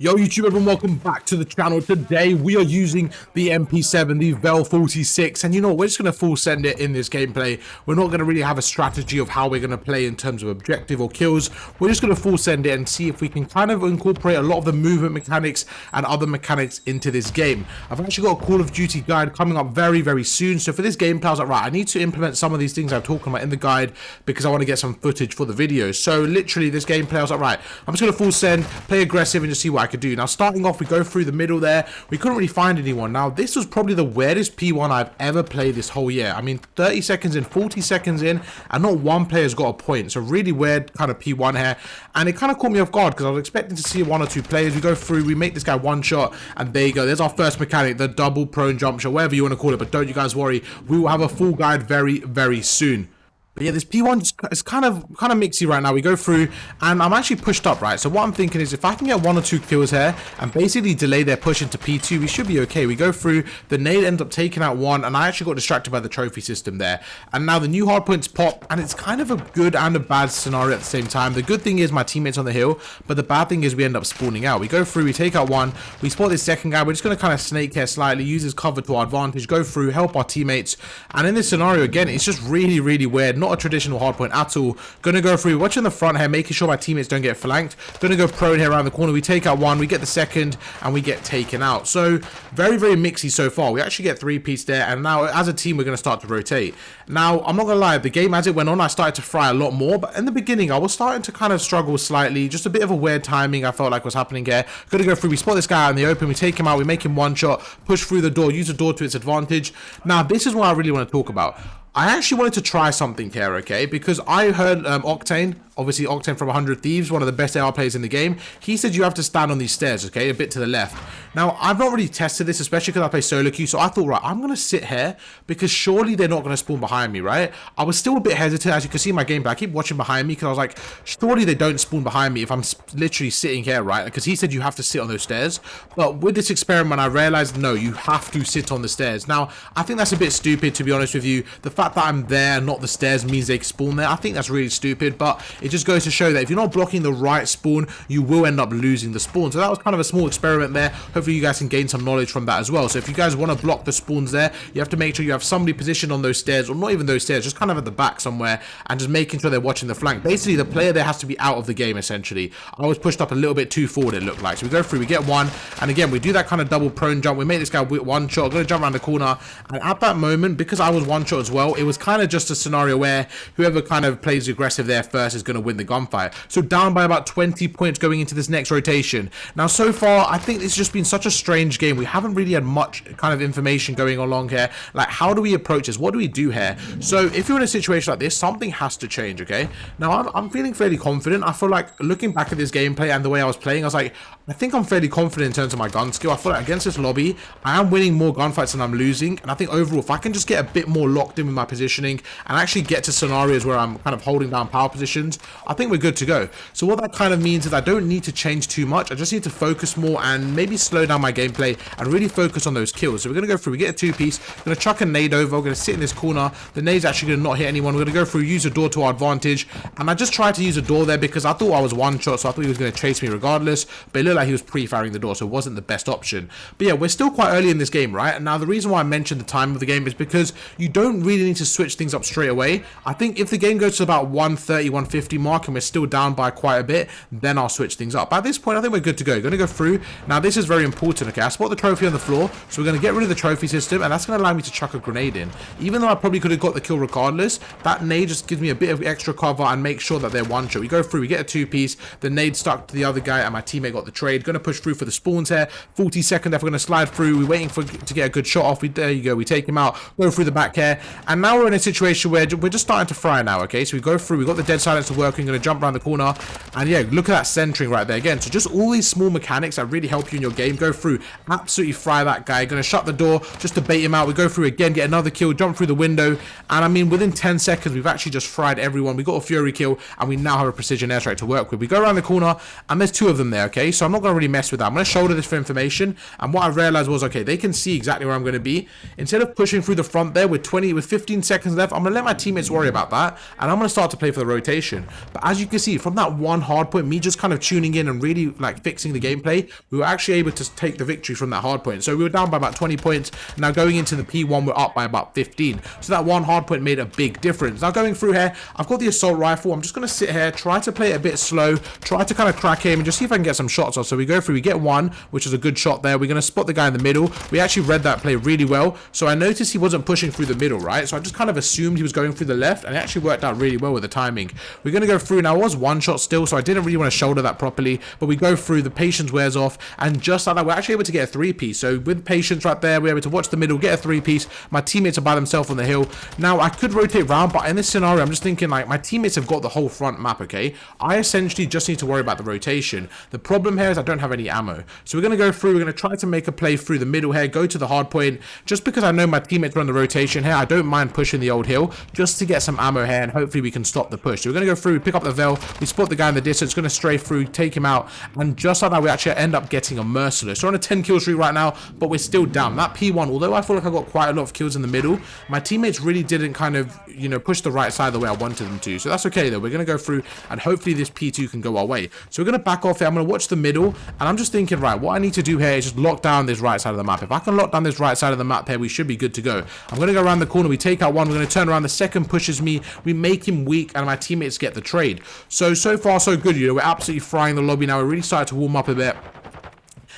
Yo YouTube everyone, welcome back to the channel. Today we are using the MP7, the Vel 46, and you know what, we're just going to full send it in this gameplay. We're not going to really have a strategy of how we're going to play in terms of objective or kills. We're just going to full send it and see if we can kind of incorporate a lot of the movement mechanics and other mechanics into this game. I've actually got a Call of Duty guide coming up very soon, so for this gameplay I was like, right, I need to implement some of these things I'm talking about in the guide because I want to get some footage for the video. So literally this gameplay I was like, right, I'm just going to full send, play aggressive and just see what I could do. Now starting off, we go through the middle there. We couldn't really find anyone. Now this was probably the weirdest P1 I've ever played this whole year. I mean, 30 seconds in, 40 seconds in, and not one player's got a point. So really weird kind of P1 here, and it kind of caught me off guard because I was expecting to see one or two players. We go through, we make this guy one shot, and there you go. There's our first mechanic, the double prone jump shot, whatever you want to call it. But don't you guys worry, we will have a full guide very soon. But yeah, this P1 is kind of mixy right now. We go through, and I'm actually pushed up, right? So what I'm thinking is if I can get one or two kills here and basically delay their push into P2, we should be okay. We go through, the nade ends up taking out one, and I actually got distracted by the trophy system there. And now the new hardpoints pop, and it's kind of a good and a bad scenario at the same time. The good thing is my teammate's on the hill, but the bad thing is we end up spawning out. We go through, we take out one, we spot this second guy. We're just going to kind of snake here slightly, use his cover to our advantage, go through, help our teammates. And in this scenario, again, it's just really weird. Not a traditional hardpoint at all. Gonna go through, watching the front here, making sure my teammates don't get flanked. Gonna go prone here around the corner. We take out one, we get the second, and we get taken out. So very mixy so far. We actually get 3 pieces there, and now as a team we're gonna start to rotate. Now I'm not gonna lie, the game as it went on I started to fry a lot more, but in the beginning I was starting to kind of struggle slightly. Just a bit of a weird timing I felt like was happening here. Gonna go through, we spot this guy out in the open, we take him out, we make him one shot, push through the door, use the door to its advantage. Now this is what I really want to talk about. I actually wanted to try something here, okay? Because I heard Octane, obviously Octane from 100 Thieves, one of the best AR players in the game. He said you have to stand on these stairs, okay? A bit to the left. Now, I've not really tested this, especially because I play solo queue, so I thought, right, I'm going to sit here because surely they're not going to spawn behind me, right? I was still a bit hesitant, as you can see in my gameplay. I keep watching behind me because I was like, surely they don't spawn behind me if I'm literally sitting here, right? Because he said you have to sit on those stairs. But with this experiment, I realized, no, you have to sit on the stairs. Now, I think that's a bit stupid, to be honest with you. The fact that I'm there, not the stairs, means they spawn there. I think that's really stupid, but it just goes to show that if you're not blocking the right spawn, you will end up losing the spawn. So that was kind of a small experiment there. Hopefully you guys can gain some knowledge from that as well. So if you guys want to block the spawns there, you have to make sure you have somebody positioned on those stairs, or not even those stairs, just kind of at the back somewhere, and just making sure they're watching the flank. Basically the player there has to be out of the game, essentially. I was pushed up a little bit too forward, it looked like. So we go through, we get one, and again we do that kind of double prone jump. We make this guy one shot, gonna jump around the corner, and at that moment, because I was one shot as well, it was kind of just a scenario where whoever kind of plays aggressive there first is going to win the gunfight. So down by about 20 points going into this next rotation. Now so far I think it's just been such a strange game. We haven't really had much kind of information going along here, like how do we approach this, what do we do here? So if you're in a situation like this, something has to change, okay? Now I'm feeling fairly confident. I feel like looking back at this gameplay and the way I was playing, I was like, I think I'm fairly confident in terms of my gun skill. I feel like against this lobby I am winning more gunfights than I'm losing, and I think overall if I can just get a bit more locked in with my positioning and actually get to scenarios where I'm kind of holding down power positions, I think we're good to go. So what that kind of means is I don't need to change too much. I just need to focus more and maybe slow down my gameplay and really focus on those kills. So we're going to go through, we get a 2-piece, we're going to chuck a nade over, we're going to sit in this corner, the nade's actually going to not hit anyone, we're going to go through, use a door to our advantage, and I just tried to use a door there because I thought I was one shot, so I thought he was going to chase me regardless, but it looked like he was pre-firing the door, so it wasn't the best option. But yeah, we're still quite early in this game, right? And now the reason why I mentioned the time of the game is because you don't really need to switch things up straight away. I think if the game goes to about 130, 150 mark and we're still down by quite a bit, then I'll switch things up. But at this point, I think we're good to go. Going to go through. Now, this is very important, okay? I spot the trophy on the floor, so we're going to get rid of the trophy system, and that's going to allow me to chuck a grenade in. Even though I probably could have got the kill regardless, that nade just gives me a bit of extra cover and make sure that they're one shot. We go through, we get a 2-piece, the nade stuck to the other guy, and my teammate got the trade. Going to push through for the spawns here. 40 seconds left, we're going to slide through. We're waiting to get a good shot off. There you go, we take him out, go through the back here, and now we're in a situation where we're just starting to fry now, okay? So we go through, we got the dead silencer working, going to jump around the corner, and yeah, look at that centering right there again. So just all these small mechanics that really help you in your game. Go through, absolutely fry that guy. Going to shut the door just to bait him out. We go through again, get another kill, jump through the window, and I mean within 10 seconds we've actually just fried everyone. We got a fury kill, and we now have a precision airstrike to work with. We go around the corner, and there's 2 of them there, okay? So I'm not going to really mess with that. I'm going to shoulder this for information, and what I realized was, okay, they can see exactly where I'm going to be. Instead of pushing through the front there with 15 seconds left, I'm going to let my teammates worry about that, and I'm going to start to play for the rotation. But as you can see from that one hard point, me just kind of tuning in and really like fixing the gameplay, we were actually able to take the victory from that hard point. So we were down by about 20 points. Now going into the P1, we're up by about 15. So that one hard point made a big difference. Now going through here, I've got the assault rifle. I'm just going to sit here, try to play it a bit slow, try to kind of crack him and just see if I can get some shots off. So we go through, we get one, which is a good shot there. We're going to spot the guy in the middle. We actually read that play really well. So I noticed he wasn't pushing through the middle, right? So I just kind of assumed he was going through the left, and it actually worked out really well with the timing. We're going to go through. Now, I was one shot still, so I didn't really want to shoulder that properly, but we go through, the patience wears off, and just like that, we're actually able to get a three-piece. So with patience right there, we're able to watch the middle, get a three-piece. My teammates are by themselves on the hill. Now, I could rotate around, but in this scenario, I'm just thinking, like, my teammates have got the whole front map, okay? I essentially just need to worry about the rotation. The problem here is I don't have any ammo. So we're going to go through, we're going to try to make a play through the middle here, go to the hard point. Just because I know my teammates run the rotation here, I don't mind pushing the old hill just to get some ammo here, and hopefully we can stop the push. So we're going to go through, pick up the Vel, we spot the guy in the distance, going to stray through, take him out, and just like that, we actually end up getting a merciless. So we're on a 10 kill streak right now, but we're still down. That P1, although I feel like I got quite a lot of kills in the middle, my teammates really didn't kind of, you know, push the right side the way I wanted them to. So that's okay though. We're going to go through, and hopefully this P2 can go our way. So we're going to back off here. I'm going to watch the middle, and I'm just thinking, right, what I need to do here is just lock down this right side of the map. If I can lock down this right side of the map here, we should be good to go. I'm going to go around the corner. We take out one. We're going to turn around. The second pushes me. We make him weak, and my teammates get the trade. So far, so good. You know, we're absolutely frying the lobby now. We're really starting to warm up a bit.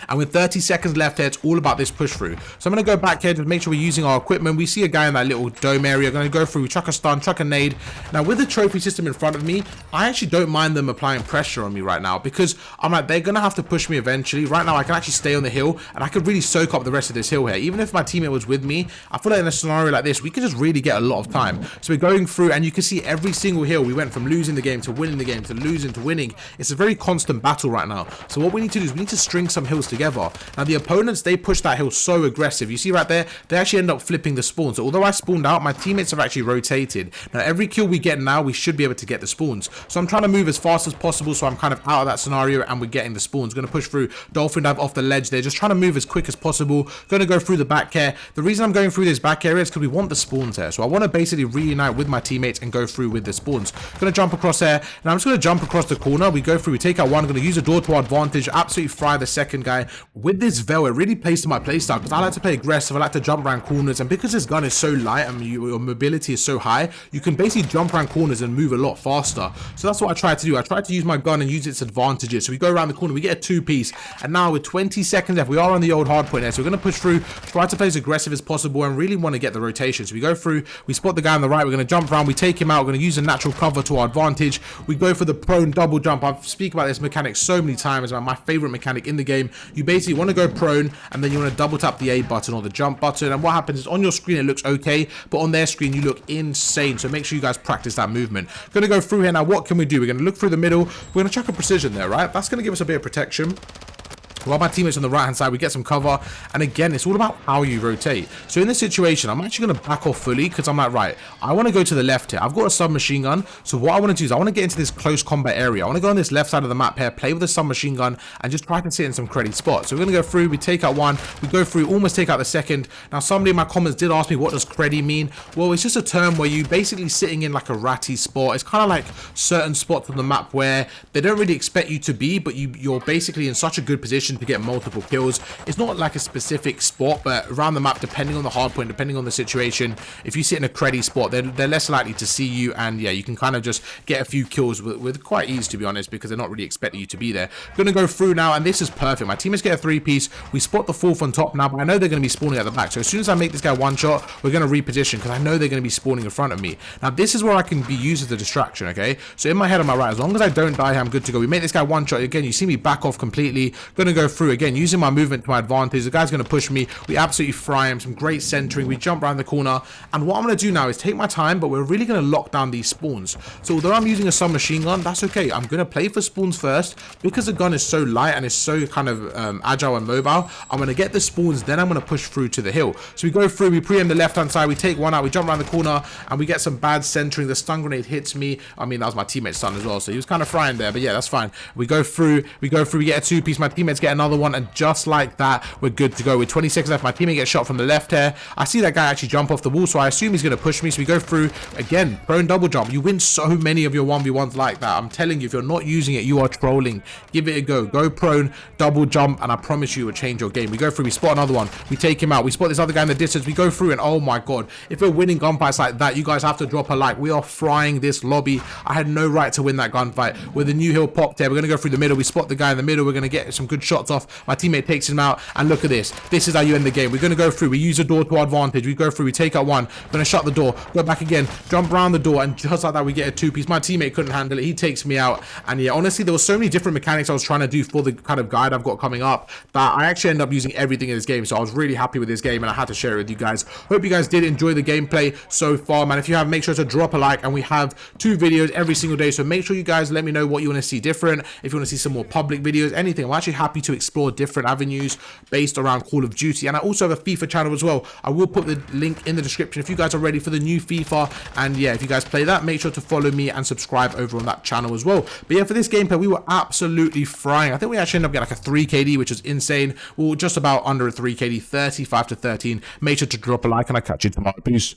And with 30 seconds left here, it's all about this push through. So I'm going to go back here to make sure we're using our equipment. We see a guy in that little dome area. Going to go through, chuck a stun, chuck a nade. Now with the trophy system in front of me, I actually don't mind them applying pressure on me right now, because I'm like, they're going to have to push me eventually. Right now I can actually stay on the hill, and I could really soak up the rest of this hill here. Even if my teammate was with me, I feel like in a scenario like this, we could just really get a lot of time. So we're going through, and you can see every single hill, we went from losing the game to winning the game to losing to winning. It's a very constant battle right now. So what we need to do is we need to string some hills together. Now the opponents, they push that hill so aggressive. You see right there, they actually end up flipping the spawn. So although I spawned out, my teammates have actually rotated. Now every kill we get now, we should be able to get the spawns. So I'm trying to move as fast as possible, so I'm kind of out of that scenario, and we're getting the spawns. Going to push through, dolphin dive off the ledge there, just trying to move as quick as possible. Going to go through the back here. The reason I'm going through this back area is because we want the spawns here. So I want to basically reunite with my teammates and go through with the spawns. Going to jump across there. Now I'm just going to jump across the corner. We go through, we take out one. Going to use a door to our advantage, absolutely fry the second guy. With this Vel, it really plays to my playstyle, because I like to play aggressive. I like to jump around corners, and because this gun is so light and your mobility is so high, you can basically jump around corners and move a lot faster. So that's what I try to do. I try to use my gun and use its advantages. So we go around the corner, we get a two-piece, and now with 20 seconds left, we are on the old hard point there. So we're going to push through, try to play as aggressive as possible, and really want to get the rotation. So we go through, we spot the guy on the right, we're going to jump around, we take him out, we're going to use a natural cover to our advantage. We go for the prone double jump. I've speak about this mechanic so many times, about my favorite mechanic in the game. You basically want to go prone, and then you want to double tap the A button or the jump button, and what happens is on your screen it looks okay, but on their screen you look insane. So make sure you guys practice that movement. Gonna go through here now. What can we do? We're gonna look through the middle, we're gonna chuck a precision there, right? That's gonna give us a bit of protection. While my teammates on the right hand side, we get some cover, and again, it's all about how you rotate. So in this situation, I'm actually going to back off fully, because I'm like, right, I want to go to the left here. I've got a submachine gun, so what I want to do is I want to get into this close combat area. I want to go on this left side of the map here, play with a submachine gun, and just try to sit in some cruddy spots. So we're going to go through, we take out one, we go through, almost take out the second. Now somebody in my comments did ask me, what does cruddy mean? Well, it's just a term where you basically sitting in like a ratty spot. It's kind of like certain spots on the map where they don't really expect you to be, but you're basically in such a good position to get multiple kills. It's not like a specific spot, but around the map, depending on the hard point, depending on the situation, if you sit in a cruddy spot, they're less likely to see you, and yeah, you can kind of just get a few kills with quite ease, to be honest, because they're not really expecting you to be there. Gonna go through now, and this is perfect. My teammates get a three-piece. We spot the fourth on top now, but I know they're going to be spawning at the back. So as soon as I make this guy one shot, we're going to reposition, because I know they're going to be spawning in front of me. Now this is where I can be used as a distraction, okay? So in my head on my right, as long as I don't die here, I'm good to go. We make this guy one shot. Again, you see me back off completely. Gonna go through again, using my movement to my advantage. The guy's going to push me. We absolutely fry him. Some great centering. We jump around the corner. And what I'm going to do now is take my time, but we're really going to lock down these spawns. So although I'm using a submachine gun, that's okay. I'm going to play for spawns first, because the gun is so light and is so kind of agile and mobile. I'm going to get the spawns, then I'm going to push through to the hill. So we go through, we pre-aim the left-hand side, we take one out, we jump around the corner, and we get some bad centering. The stun grenade hits me. I mean, that was my teammate's stun as well, so he was kind of frying there, but yeah, that's fine. We go through, we get a two-piece. My teammates get another one, and just like that, we're good to go. With 20 seconds left, my teammate gets shot from the left here. I see that guy actually jump off the wall, so I assume he's going to push me. So we go through again, prone double jump. You win so many of your 1v1s like that. I'm telling you, if you're not using it, you are trolling. Give it a go. Go prone double jump, and I promise you it will change your game. We go through, we spot another one, we take him out. We spot this other guy in the distance. We go through, and oh my god, if we're winning gunfights like that, you guys have to drop a like. We are frying this lobby. I had no right to win that gunfight. With the new hill popped there, we're going to go through the middle. We spot the guy in the middle. We're going to get some good shots off. My teammate takes him out, and look at this. This is how you end the game. We're going to go through. We use the door to our advantage. We go through. We take out one. We're going to shut the door. Go back again. Jump around the door, and just like that, we get a two-piece. My teammate couldn't handle it. He takes me out. And yeah, honestly, there were so many different mechanics I was trying to do for the kind of guide I've got coming up that I actually end up using everything in this game. So I was really happy with this game, and I had to share it with you guys. Hope you guys did enjoy the gameplay so far, man. If you have, make sure to drop a like, and we have 2 videos every single day. So make sure you guys let me know what you want to see different. If you want to see some more public videos, anything. I'm actually happy to explore different avenues based around Call of Duty. And I also have a FIFA channel as well. I will put the link in the description if you guys are ready for the new FIFA. And yeah, if you guys play that, make sure to follow me and subscribe over on that channel as well. But yeah, for this gameplay, we were absolutely frying. I think we actually ended up getting like a 3 KD, which is insane. We were just about under a 3 KD, 35 to 13. Make sure to drop a like, and I'll catch you tomorrow. Peace.